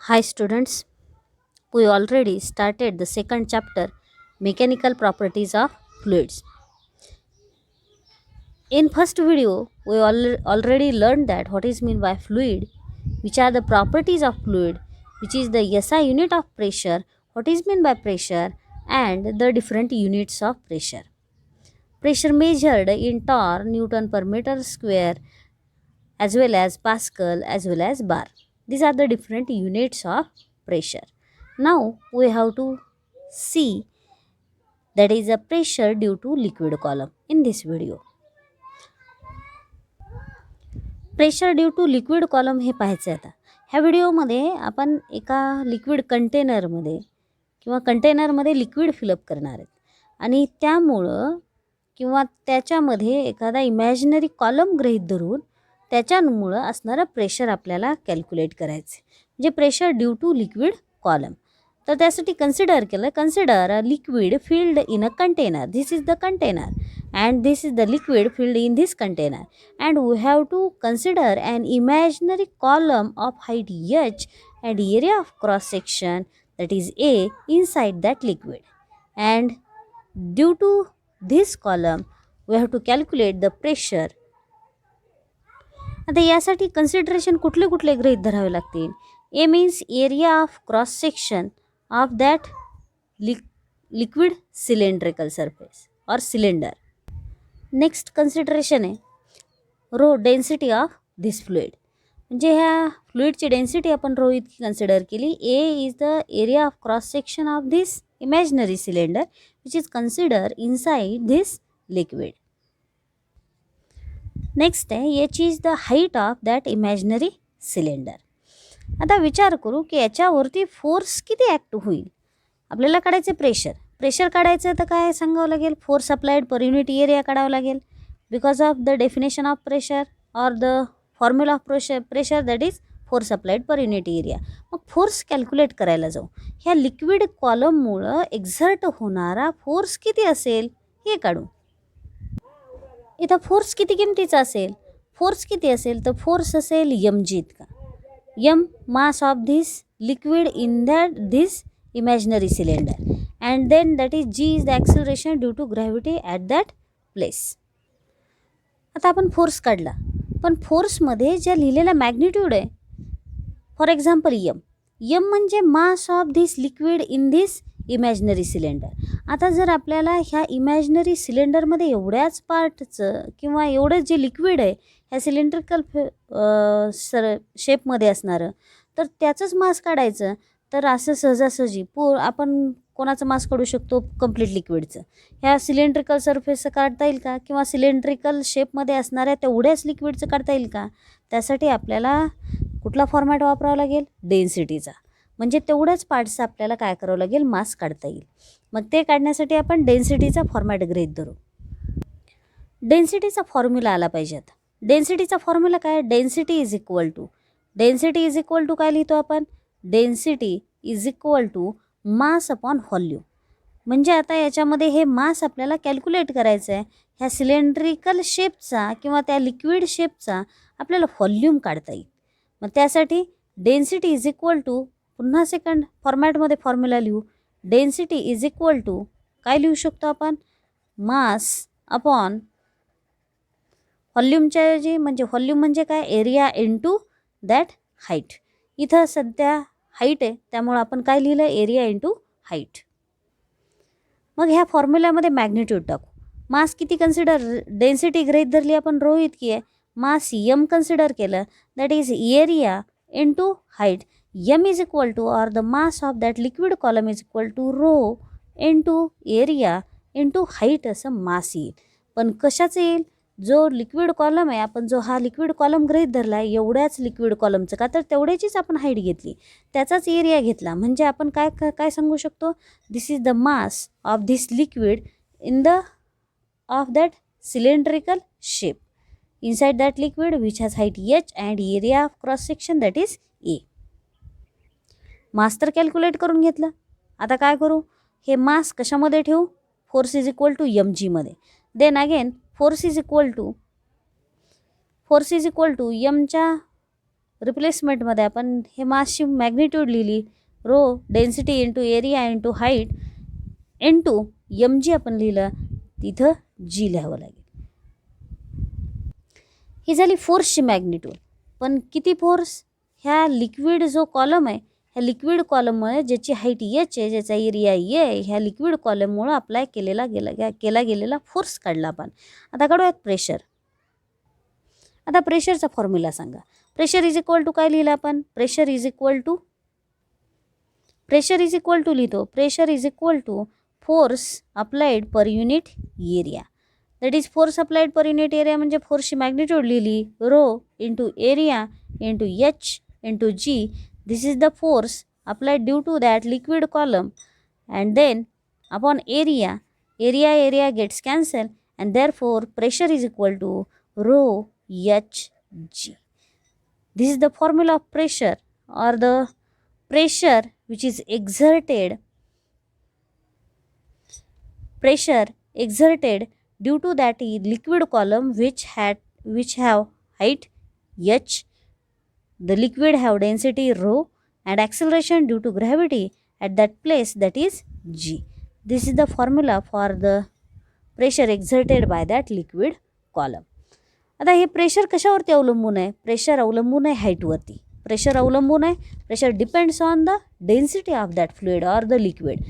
Hi students, we already started the second chapter, Mechanical Properties of Fluids. In first video, we already learned that what is meant by fluid, which are the properties of fluid, which is the SI unit of pressure, what is meant by pressure, and the different units of pressure. Pressure measured in torr, Newton per meter square, as well as Pascal, as well as bar. These are the different units of pressure. Now we have to see that is a pressure due to liquid column in this video. Pressure due to liquid column हे पाहायचं आहे. आता ह्या व्हिडिओमध्ये आपण एका liquid कंटेनरमध्ये किंवा कंटेनरमध्ये लिक्विड फिलअप करणार आहेत आणि त्यामुळं किंवा त्याच्यामध्ये एखादा इमॅजिनरी कॉलम गृहीत धरून त्याच्यामुळं असणारं प्रेशर आपल्याला कॅल्क्युलेट करायचं आहे, म्हणजे pressure due to liquid column. तर त्यासाठी consider a liquid filled in a container. This is the container and this is the liquid filled in this container, and we have to consider an imaginary column of height h and area of cross section, that is A, inside that liquid, and due to this column we have to calculate the pressure. आता यासाठी consideration कुठले कुठले गृहीत धरावे लागतील. A means area of cross section of that liquid cylindrical surface और cylinder. Next consideration आहे rho density of this fluid, म्हणजे ह्या फ्लुइडची डेन्सिटी आपण रो इतकी कन्सिडर केली. A is the area of cross section of this imaginary cylinder which is consider inside this liquid. Next आहे H is the height of that imaginary cylinder. आता विचार करू की याच्यावरती फोर्स किती ॲक्ट होईल. आपल्याला काढायचे प्रेशर काढायचं तर काय सांगावं लागेल, force applied per unit area काढावं लागेल because of the definition of pressure और the formula of pressure that is force applied per unit area. मग फोर्स कॅल्क्युलेट करायला जाऊ. ह्या लिक्विड कॉलममुळं एक्झर्ट होणारा फोर्स किती असेल हे काढू. इथं फोर्स किती किमतीचा असेल, फोर्स किती असेल तर फोर्स असेल एम जी इतका. M mass of this liquid in that this imaginary cylinder, and then that is g is the acceleration due to gravity at that place. आता आपण फोर्स काढला, पण फोर्समध्ये ज्या लिहिलेला मॅग्निट्यूड आहे, फॉर एक्झाम्पल एम म्हणजे मास of this liquid in this imaginary cylinder. आता जर आपल्याला ह्या इमॅजिनरी सिलेंडरमध्ये एवढ्याच पार्टचं किंवा एवढं जे लिक्विड आहे ह्या सिलेंड्रिकल शेपमध्ये असणारं, तर त्याचंच मास काढायचं, तर असं सहजासहजी आपण कोणाचं मास काढू शकतो, कंप्लीट लिक्विडचं. ह्या सिलेंड्रिकल सरफेसचं काढता येईल का, किंवा सिलेंड्रिकल शेपमध्ये असणाऱ्या तेवढ्याच लिक्विडचं काढता येईल का. त्यासाठी आपल्याला कुठला फॉर्मॅट वापरावा लागेल, डेन्सिटीचा. म्हणजे तेवढ्याच पार्ट्सचा आपल्याला काय करावं लागेल, मास काढता येईल. मग ते काढण्यासाठी आपण डेन्सिटीचा फॉर्मॅट गृहीत धरू. डेन्सिटीचा फॉर्म्युला आला पाहिजे. आता डेन्सिटीचा फॉर्म्युला काय, डेन्सिटी इज इक्वल टू काय लिहितो आपण, density is equal to mass upon volume. म्हणजे आता याच्यामध्ये हे मास आपल्याला कॅल्क्युलेट करायचं आहे. ह्या सिलेंड्रिकल शेपचा किंवा त्या लिक्विड शेपचा आपल्याला व्हॉल्यूम काढता येईल. मग त्यासाठी डेन्सिटी इज इक्वल टू, पुन्हा सेकंड फॉर्मॅटमध्ये फॉर्म्युला लिहू. डेन्सिटी इज इक्वल टू काय लिहू शकतो आपण, मास अपॉन व्हॉल्यूमच्या ऐवजी, म्हणजे व्हॉल्यूम म्हणजे काय, एरिया इनटू दॅट हाईट. इथं सध्या हाईट आहे त्यामुळं आपण काय लिहिलं, एरिया इंटू हाईट. मग ह्या फॉर्म्युल्यामध्ये मॅग्निट्यूड टाकू. मास किती कन्सिडर, डेन्सिटी गृहीत धरली आपण रो इतकी आहे, मास एम कन्सिडर केलं, that is area into height. M is equal to or the mass of that liquid column is equal to rho into area into height असं mass येईल. पण कशाचं येईल, जो लिक्विड कॉलम आहे, आपण जो हा लिक्विड कॉलम गृहीत धरला आहे एवढ्याच लिक्विड कॉलमचं, का तर तेवढ्याचीच आपण हाईट घेतली, त्याचाच एरिया घेतला. म्हणजे आपण काय सांगू शकतो, this is the mass of this liquid in the of that cylindrical shape inside that liquid which has height H and area of cross section that is a. Mass तर calculate करून घेतलं. आता काय करू, हे मास कशामध्ये ठेवू, force is equal to M जीमध्ये. Then again force is equal to एमच्या रिप्लेसमेंटमध्ये आपण हे मासची मॅग्निट्यूड लिहिली, rho density into area into height into mg आपण लिहिलं, तिथं g लिहावं लागेल. ही झाली फोर्सची मॅग्निट्यूड. पण किती फोर्स? ह्या लिक्विड जो कॉलम आहे, ह्या लिक्विड कॉलममुळे ज्याची हाईट h आहे, ज्याचा एरिया e आहे, ह्या लिक्विड कॉलममुळे अप्लाय केला गेलेला फोर्स काढला आपण. आता काढूयात प्रेशर. आता प्रेशरचा फॉर्म्युला सांगा. प्रेशर इज इक्वल टू काय लिहिलं आपण? प्रेशर इज इक्वल टू लिहितो. Pressure is equal to force applied per unit area. That is force applied per unit area म्हणजे फोर्सची मॅग्निट्यूड लिहिली, rho into area into h into g. This is the force applied due to that liquid column and then upon area gets cancelled and therefore pressure is equal to rho hg. This is the formula of pressure, or the pressure which is exerted due to that liquid column which have height h, the liquid have density rho and acceleration due to gravity at that place, that is g. This is the formula for the pressure exerted by that liquid column. आता हे pressure कशावरती अवलंबून आहे? Pressure अवलंबून आहे हाईटवरती. Pressure depends on the density of that fluid or the liquid.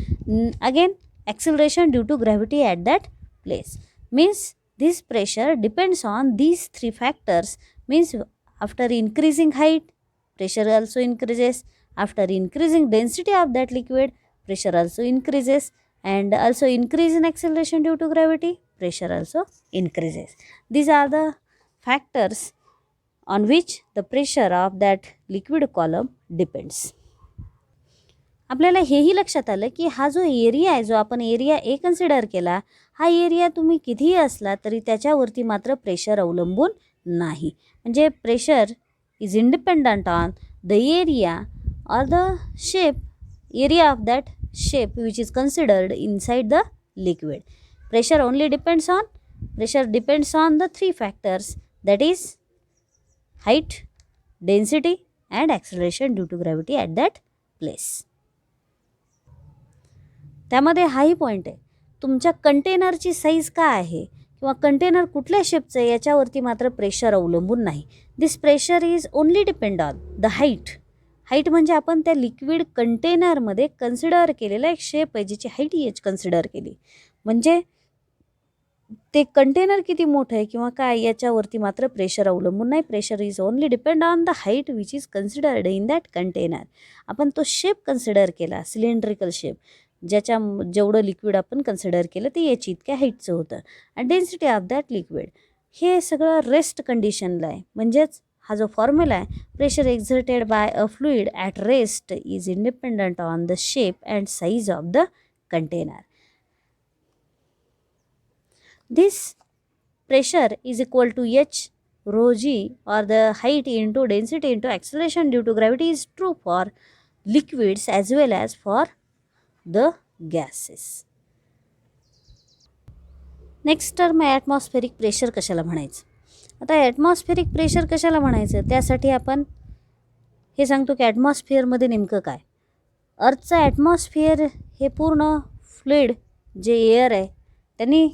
Again acceleration due to gravity at that place. Means this pressure depends on these three factors. Means after increasing height, pressure also increases. After increasing density of that liquid, pressure also increases. And also increase in acceleration due to gravity, pressure also increases. These are the factors on which the pressure of that liquid column depends. आपल्याला हेही लक्षात आलं की हा जो area आहे, जो आपण एरिया ए कन्सिडर केला, हा एरिया तुम्ही कितीही असला तरी त्याच्यावरती मात्र प्रेशर अवलंबून नाही. म्हणजे pressure is independent on the area or the area of that shape which is considered inside the liquid. Pressure depends on the three factors, that is height, density and acceleration due to gravity at that place. त्यामध्ये हाही point आहे, तुमच्या कंटेनरची size काय आहे किंवा container कुठल्या शेपचं आहे याच्यावरती मात्र प्रेशर अवलंबून नाही. This pressure is only depend on the height म्हणजे आपण त्या लिक्विड कंटेनरमध्ये कन्सिडर केलेला एक शेप आहे ज्याची हाईट h कन्सिडर केली. म्हणजे ते कंटेनर किती मोठं आहे किंवा काय याच्यावरती मात्र प्रेशर अवलंबून नाही. Pressure is only depend on the height which is considered in that container. आपण तो शेप कन्सिडर केला, सिलेंड्रिकल शेप, ज्याच्या जेवढं लिक्विड आपण कन्सिडर केलं ते याची इतक्या हाईटचं होतं. आणि डेन्सिटी ऑफ दॅट लिक्विड, हे सगळं रेस्ट कंडिशनला आहे. म्हणजेच हा जो फॉर्म्युला आहे, pressure exerted by a fluid at rest is independent on the shape and size of the container. This pressure is equal to h rho g, or the height into density into acceleration due to gravity, is true for liquids as well as for the gases. Next term आहे atmospheric pressure. कशाला म्हणायचं? आता atmospheric pressure कशाला म्हणायचं त्यासाठी आपण हे सांगतो की ॲटमॉस्फिअरमध्ये नेमकं काय. अर्थचं ॲटमॉस्फिअर हे पूर्ण फ्लुइड जे एअर आहे त्यांनी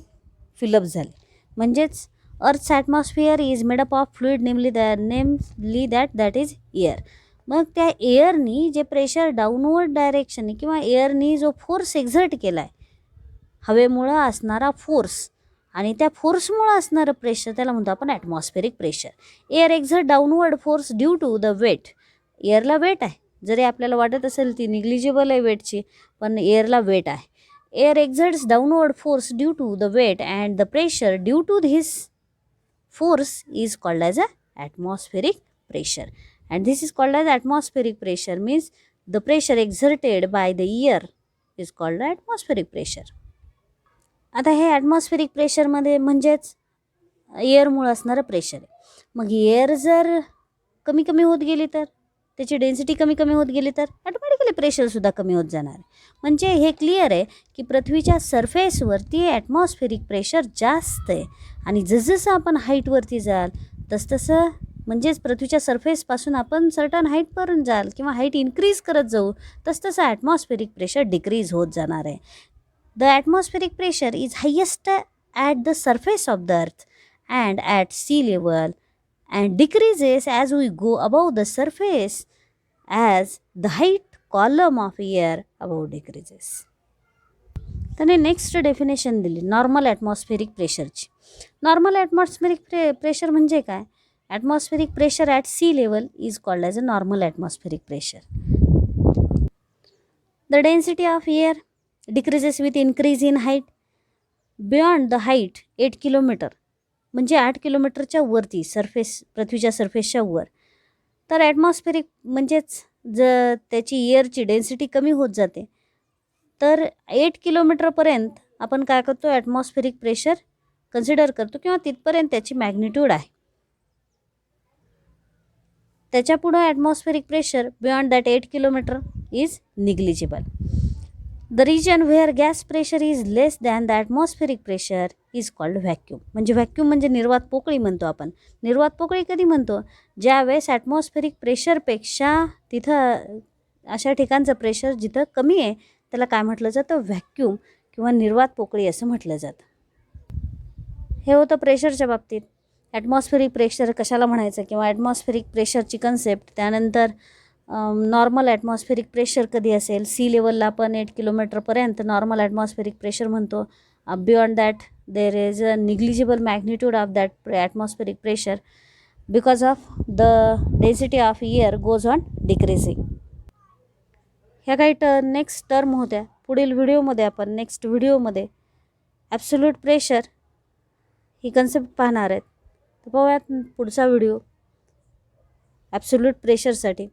फिलअप झाले. म्हणजेच earth's atmosphere is made up of fluid namely that is air. मग त्या एअरनी जे प्रेशर डाऊनवर्ड डायरेक्शनने किंवा एअरनी जो फोर्स एक्झर्ट केला आहे, हवेमुळं असणारा फोर्स आणि त्या फोर्समुळं असणारं प्रेशर, त्याला म्हणतो आपण atmospheric pressure. Air exert downward force due to the weight. एअरला वेट आहे, जरी आपल्याला वाटत असेल ती निग्लिजिबल आहे वेटची, पण एअरला वेट आहे. Air exerts downward force due to the weight, and the pressure due to this force is called as a atmospheric pressure. And this is called as atmospheric pressure, means the pressure exerted by the air is called atmospheric pressure. आता हे atmospheric प्रेशरमध्ये म्हणजेच एअरमुळं असणारं pressure आहे. मग air जर कमी कमी होत गेली तर, त्याची डेन्सिटी कमी कमी होत गेली तर ऑटोमॅटिकली प्रेशरसुद्धा कमी होत जाणार आहे. म्हणजे हे क्लिअर आहे की पृथ्वीच्या सरफेसवरती ॲटमॉस्फेरिक प्रेशर जास्त आहे आणि जसजसं आपण हाईटवरती जाल तसतसं म्हणजेच पृथ्वीच्या सरफेसपासून आपण सर्टन हाईटपर्यंत जाल किंवा हाईट इन्क्रीज करत जाऊ, तसतसं ॲटमॉस्फेरिक प्रेशर डिक्रीज होत जाणार आहे. The atmospheric pressure is highest at the surface of the earth and at sea level and decreases as we go above the surface as the height column of air above decreases. त्याने next definition दिली normal atmospheric प्रेशरची. Normal atmospheric pressure म्हणजे काय? Atmospheric pressure at sea level is called as a normal atmospheric pressure. The density of air decreases with increase in height beyond the height 8 kilometre, म्हणजे 8 किलोमीटरच्या वरती surface, पृथ्वीच्या सरफेसच्या वर. तर atmospheric म्हणजेच जर त्याची एअरची डेन्सिटी कमी होत जाते, तर 8 किलोमीटरपर्यंत आपण काय करतो, ॲटमॉस्फेरिक प्रेशर कन्सिडर करतो किंवा तिथपर्यंत त्याची मॅग्निट्यूड आहे. त्याच्या पुढं atmospheric pressure beyond that 8 kilometre is negligible. The region where gas pressure is less than the atmospheric pressure is called vacuum. म्हणजे व्हॅक्यूम म्हणजे निर्वात पोकळी म्हणतो आपण. निर्वात पोकळी कधी म्हणतो? ज्यावेळेस ॲटमॉस्फेरिक प्रेशरपेक्षा तिथं अशा ठिकाणचं प्रेशर जिथं कमी आहे त्याला काय म्हटलं जातं? व्हॅक्यूम किंवा निर्वात पोकळी असं म्हटलं जातं. हे होतं प्रेशरच्या बाबतीत. ॲटमॉस्फेरिक प्रेशर कशाला म्हणायचं किंवा ॲटमॉस्फेरिक प्रेशरची कन्सेप्ट. त्यानंतर नॉर्मल ॲटमॉस्फेरिक प्रेशर कधी असेल? सी लेवलला आपण 8 किलोमीटरपर्यंत नॉर्मल ॲटमॉस्फेरिक प्रेशर म्हणतो. Beyond that there is a negligible magnitude of that atmospheric pressure because of the density of air goes on decreasing. ह्या काही नेक्स्ट टर्म होत्या. पुढील व्हिडिओमध्ये आपण नेक्स्ट व्हिडिओमध्ये ॲब्सोल्यूट प्रेशर ही कन्सेप्ट पाहणार आहेत. तर पाहूयात पुढचा व्हिडिओ ॲब्सोल्यूट प्रेशरसाठी.